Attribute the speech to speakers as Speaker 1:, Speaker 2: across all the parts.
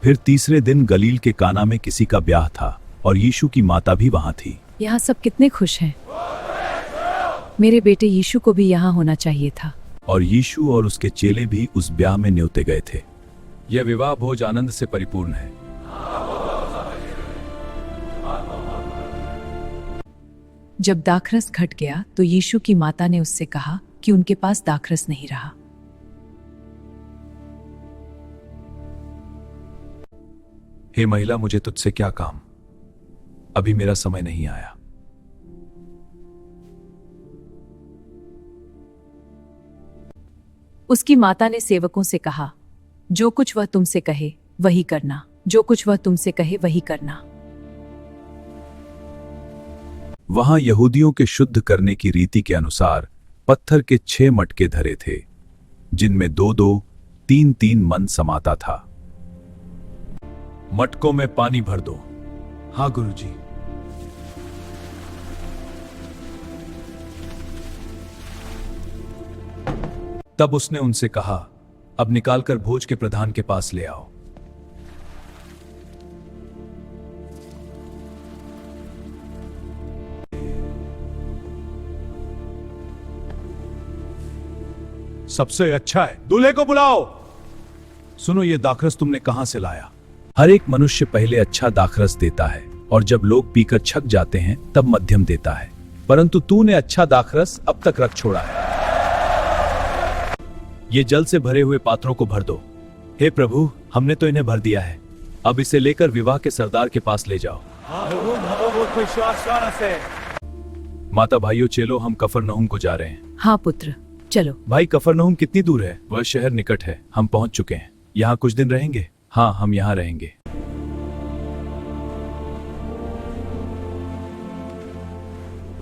Speaker 1: फिर तीसरे दिन गलील के काना में किसी का ब्याह था और यीशु की माता भी वहां थी।
Speaker 2: यहाँ सब कितने खुश हैं। मेरे बेटे यीशु को भी यहाँ होना चाहिए था।
Speaker 1: और यीशु और उसके चेले भी उस ब्याह में न्योते गए थे। यह विवाह भोज आनंद से परिपूर्ण है।
Speaker 2: जब दाखरस घट गया तो यीशु की माता ने उससे कहा कि उनके पास दाखरस नहीं रहा।
Speaker 1: हे महिला, मुझे तुझसे क्या काम? अभी मेरा समय नहीं आया।
Speaker 2: उसकी माता ने सेवकों से कहा, जो कुछ वह तुमसे कहे वही करना, जो कुछ वह तुमसे कहे वही करना।
Speaker 1: वहां यहूदियों के शुद्ध करने की रीति के अनुसार पत्थर के 6 मटके धरे थे, जिनमें 2-2, 3-3 मन समाता था। मटकों में पानी भर दो। हाँ गुरुजी। तब उसने उनसे कहा, अब निकालकर भोज के प्रधान के पास ले आओ। सबसे अच्छा है, दूल्हे को बुलाओ। सुनो, ये दाखरस तुमने कहां से लाया? हर एक मनुष्य पहले अच्छा दाखरस देता है और जब लोग पीकर छक जाते हैं तब मध्यम देता है, परंतु तूने अच्छा दाखरस अब तक रख छोड़ा है। ये जल से भरे हुए पात्रों को भर दो। हे प्रभु, हमने तो इन्हें भर दिया है, अब इसे लेकर विवाह के सरदार के पास ले जाओ। माता, भाइयों, चलो, हम कफरनहूम को जा रहे हैं।
Speaker 2: हाँ पुत्र, चलो।
Speaker 1: भाई, कफरनहूम कितनी दूर है? वह शहर निकट है, हम पहुंच चुके हैं। यहाँ कुछ दिन रहेंगे? हाँ, हम यहाँ रहेंगे।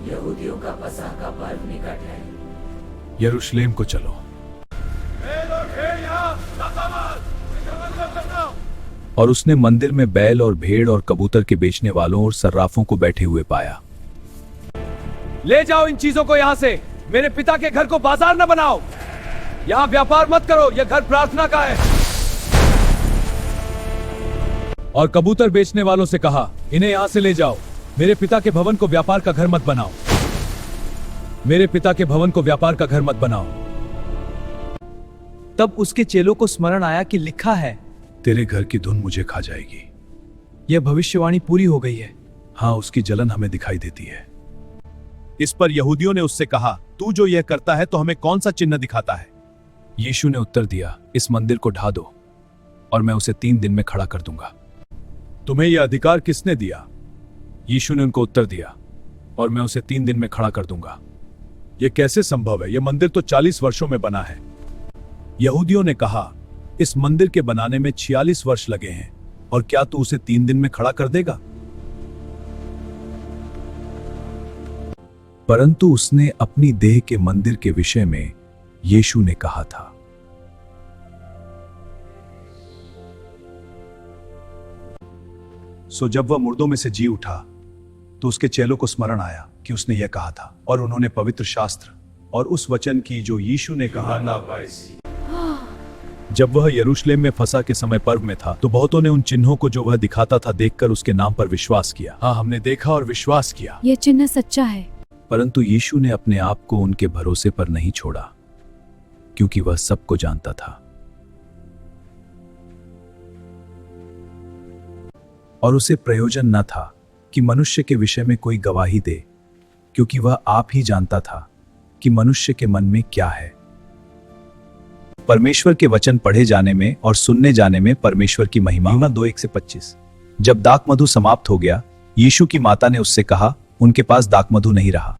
Speaker 3: यहूदियों का पसह का पर्व निकट है।
Speaker 1: यरूशलेम को चलो। और उसने मंदिर में बैल और भेड़ और कबूतर के बेचने वालों और सर्राफों को बैठे हुए पाया।
Speaker 4: ले जाओ इन चीजों को यहाँ से। मेरे पिता के घर को बाजार न बनाओ। यहाँ व्यापार मत करो, यह घर प्रार्थना का है।
Speaker 1: और कबूतर बेचने वालों से कहा, इन्हें यहाँ से ले जाओ। मेरे पिता के भवन को व्यापार का घर मत बनाओ। मेरे पिता के भवन को व्यापार का घर मत बनाओ।
Speaker 4: तब उसके चेलों को स्मरण आया कि लिखा है,
Speaker 1: तेरे घर की धुन मुझे खा जाएगी।
Speaker 4: यह भविष्यवाणी पूरी हो गई है।
Speaker 1: हाँ, उसकी जलन हमें दिखाई देती है। इस पर यहूदियों ने उससे कहा, तू जो यह करता है तो हमें कौन सा चिन्ह दिखाता है? यीशु ने उत्तर दिया, इस मंदिर को ढा दो और मैं उसे 3 दिन में खड़ा कर दूंगा। तुम्हें यह अधिकार किसने दिया? यीशु ने उनको उत्तर दिया, और मैं उसे 3 दिन में खड़ा कर दूंगा। यह कैसे संभव है? यह मंदिर तो 40 वर्षों में बना है। यहूदियों ने कहा, इस मंदिर के बनाने में 46 वर्ष लगे हैं, और क्या तू उसे 3 दिन में खड़ा कर देगा? परंतु उसने अपनी देह के मंदिर के विषय में यीशु ने कहा था। सो जब वह मुर्दों में से जी उठा तो उसके चेलों को स्मरण आया कि उसने यह कहा था, और उन्होंने पवित्र शास्त्र और उस वचन की जो यीशु ने कहा ना। जब वह यरूशलेम में फसह के समय पर्व में था तो बहुतों ने उन चिन्हों को जो वह दिखाता था देखकर उसके नाम पर विश्वास किया। हाँ, हमने देखा और विश्वास किया।
Speaker 2: यह चिन्ह सच्चा है।
Speaker 1: परंतु यीशु ने अपने आप को उनके भरोसे पर नहीं छोड़ा, क्योंकि वह सबको जानता था। और उसे प्रयोजन न था कि मनुष्य के विषय में कोई गवाही दे, क्योंकि वह आप ही जानता था कि मनुष्य के मन में क्या है। परमेश्वर के वचन पढ़े जाने में और सुनने जाने में परमेश्वर की महिमा। 2:1-25। जब दाखमधु समाप्त हो गया, यीशु की माता ने उससे कहा, उनके पास दाखमधु नहीं रहा।